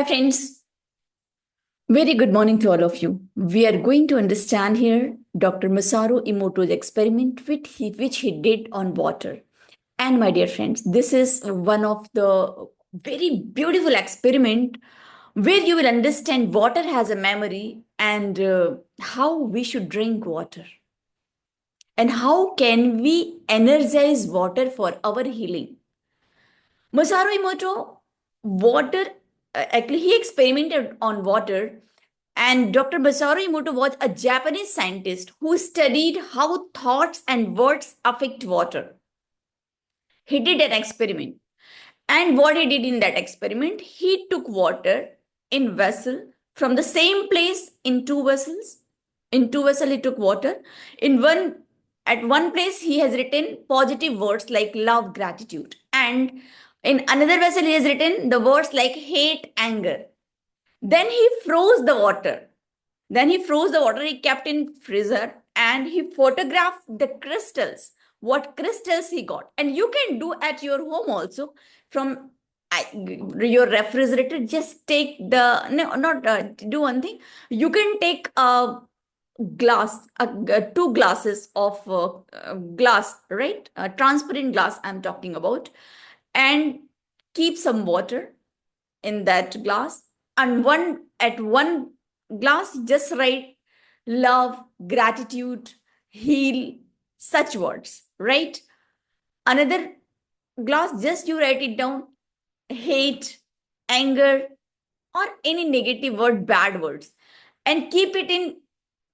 Hi, friends. Very good morning to all of you. We are going to understand here Dr. Masaru Emoto's experiment which he did on water. And my dear friends, this is one of the very beautiful experiment where you will understand water has a memory and how we should drink water and how can we energize water for our healing. Masaru Emoto, water, actually, he experimented on water, and Dr. Masaru Emoto was a Japanese scientist who studied how thoughts and words affect water. He did an experiment, and what he did in that experiment, he took water in vessel from the same place in two vessels. In two vessels, he took water. In one, at one place, he has written positive words like love, gratitude, and in another vessel, he has written the words like hate, anger. Then he froze the water. He kept in freezer and he photographed the crystals, what crystals he got. And you can do at your home also from your refrigerator. Just take the, no, not do one thing. You can take a glass, two glasses of glass, right? Transparent glass, I'm talking about, and keep some water in that glass, and one glass just write love, gratitude, heal, such words, right? Another glass, just you write it down, hate, anger, or any negative word, bad words, and keep it in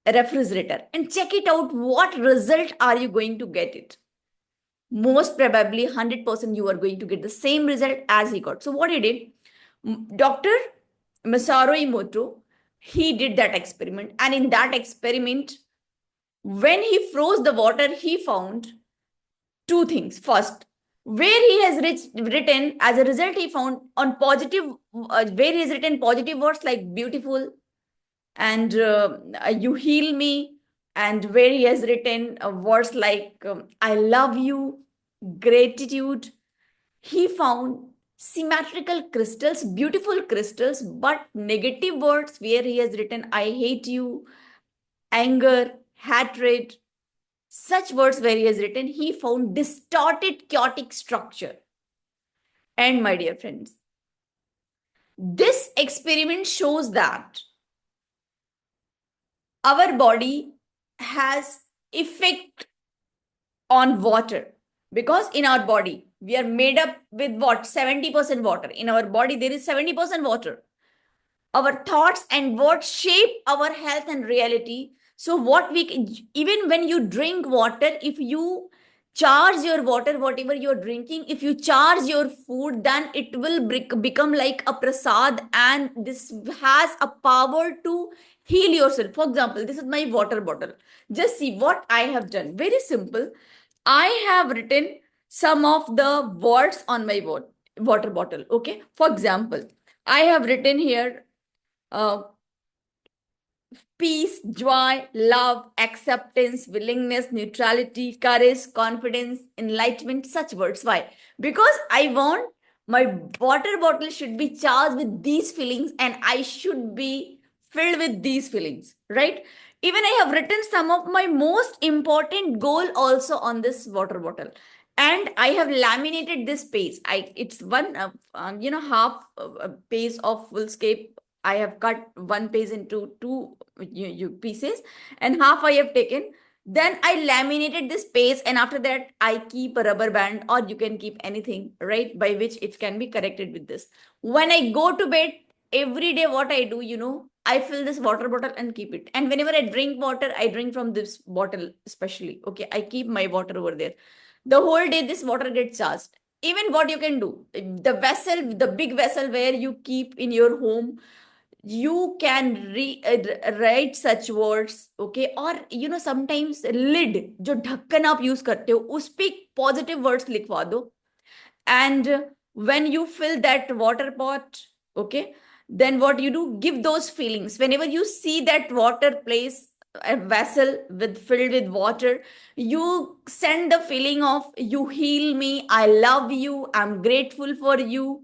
refrigerator and check it out, what result are you going to get it. Most probably 100% you are going to get the same result as he got. So what he did, Dr. Masaru Emoto, he did that experiment, and in that experiment, when he froze the water, he found two things. First, where he has written, as a result, he found on positive, where he has written positive words like beautiful and you heal me, and where he has written words like I love you, gratitude, he found symmetrical crystals, beautiful crystals, but negative words where he has written I hate you, anger, hatred, such words where he has written, he found distorted chaotic structure. And my dear friends, this experiment shows that our body has effect on water, because in our body we are made up with what, 70% water. In our body there is 70% water. Our thoughts and words shape our health and reality. So what we can, even when you drink water, if you charge your water, whatever you're drinking, if you charge your food, then it will become like a prasad, and this has a power to heal yourself. For example, this is my water bottle. Just see what I have done. Very simple. I have written some of the words on my water bottle. Okay, for example, I have written here uh, peace, joy, love, acceptance, willingness, neutrality, courage, confidence, enlightenment, such words. Why? Because I want my water bottle should be charged with these feelings and I should be filled with these feelings, right? Even I have written some of my most important goal also on this water bottle. And I have laminated this page. It's one half page of fullscape. I have cut one page into two pieces, and half I have taken. Then I laminated this page, and after that I keep a rubber band, or you can keep anything, right, by which it can be corrected with this. When I go to bed every day, what I do, I fill this water bottle and keep it. And whenever I drink water, I drink from this bottle especially. Okay, I keep my water over there. The whole day this water gets charged. Even what you can do, the vessel, the big vessel where you keep in your home, you can write such words. Okay, or sometimes lid जो ढक्कन आप use करते हो उस पे positive words लिखवा दो. And when you fill that water pot, okay, then what you do, give those feelings. Whenever you see that water place, a vessel with filled with water, you send the feeling of you heal me, I love you, I'm grateful for you,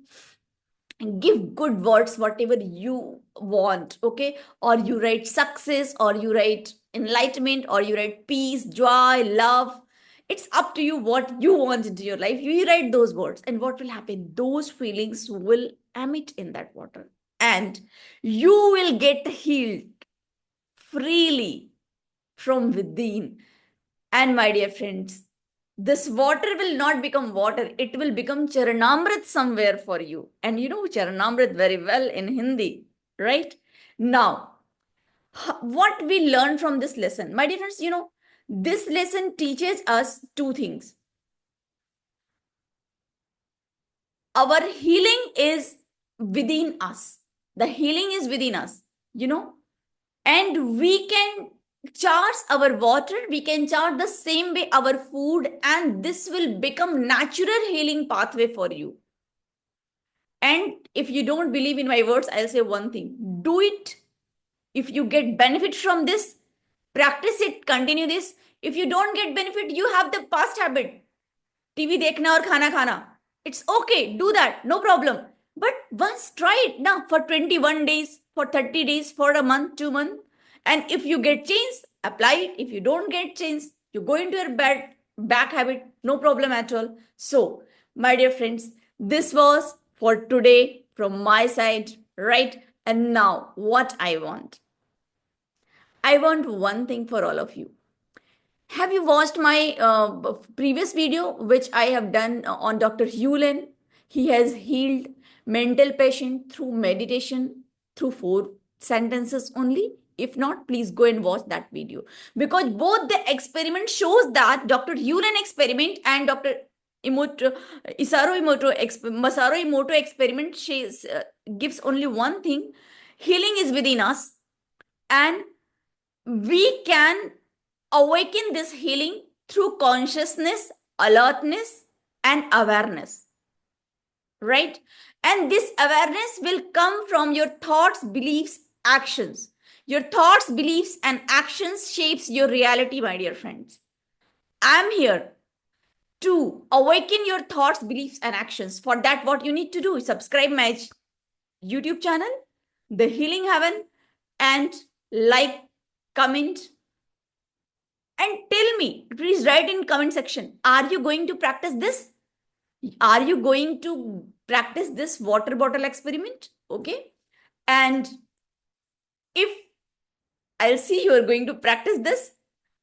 give good words, whatever you want, okay? Or you write success, or you write enlightenment, or you write peace, joy, love. It's up to you what you want into your life. You write those words, and what will happen? Those feelings will emit in that water, and you will get healed freely from within. And my dear friends, this water will not become water, it will become Charanamrit somewhere for you. And you know Charanamrit very well in Hindi, right? Now, what we learn from this lesson, my dear friends, this lesson teaches us two things. Our healing is within us, the healing is within us, and we can charge our water, we can charge the same way our food, and this will become natural healing pathway for you. And if you don't believe in my words, I'll say one thing: do it. If you get benefit from this, practice it, continue this. If you don't get benefit, you have the past habit, TV देखना और खाना खाना. It's okay, do that, no problem. But once try it now for 21 days, for 30 days, for a month, 2 months. And if you get change, apply it. If you don't get change, you go into your bad back habit, no problem at all. So, my dear friends, this was for today from my side, right? And now, what I want one thing for all of you. Have you watched my previous video, which I have done on Dr. Hewlin? He has healed mental patient through meditation, through 4 sentences only. If not, please go and watch that video, because both the experiment shows that Dr. Hewlin experiment and Dr. Masaru Emoto experiment gives only one thing: healing is within us, and we can awaken this healing through consciousness, alertness, and awareness, right? And this awareness will come from your thoughts, beliefs, actions. Your thoughts, beliefs, and actions shapes your reality, my dear friends. I'm here to awaken your thoughts, beliefs, and actions. For that, what you need to do is subscribe my YouTube channel, The Healing Heaven, and like, comment, and tell me, please write in comment section, are you going to practice this? Are you going to practice this water bottle experiment? Okay. And if I'll see you are going to practice this,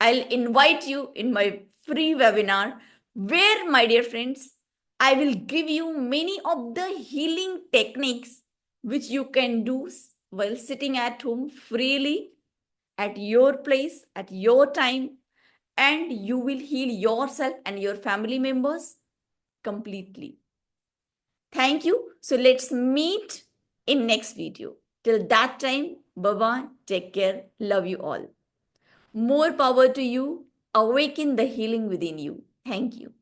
I'll invite you in my free webinar where, my dear friends, I will give you many of the healing techniques which you can do while sitting at home freely, at your place, at your time, and you will heal yourself and your family members completely. Thank you. So let's meet in next video. Till that time, bye-bye. Take care. Love you all. More power to you. Awaken the healing within you. Thank you.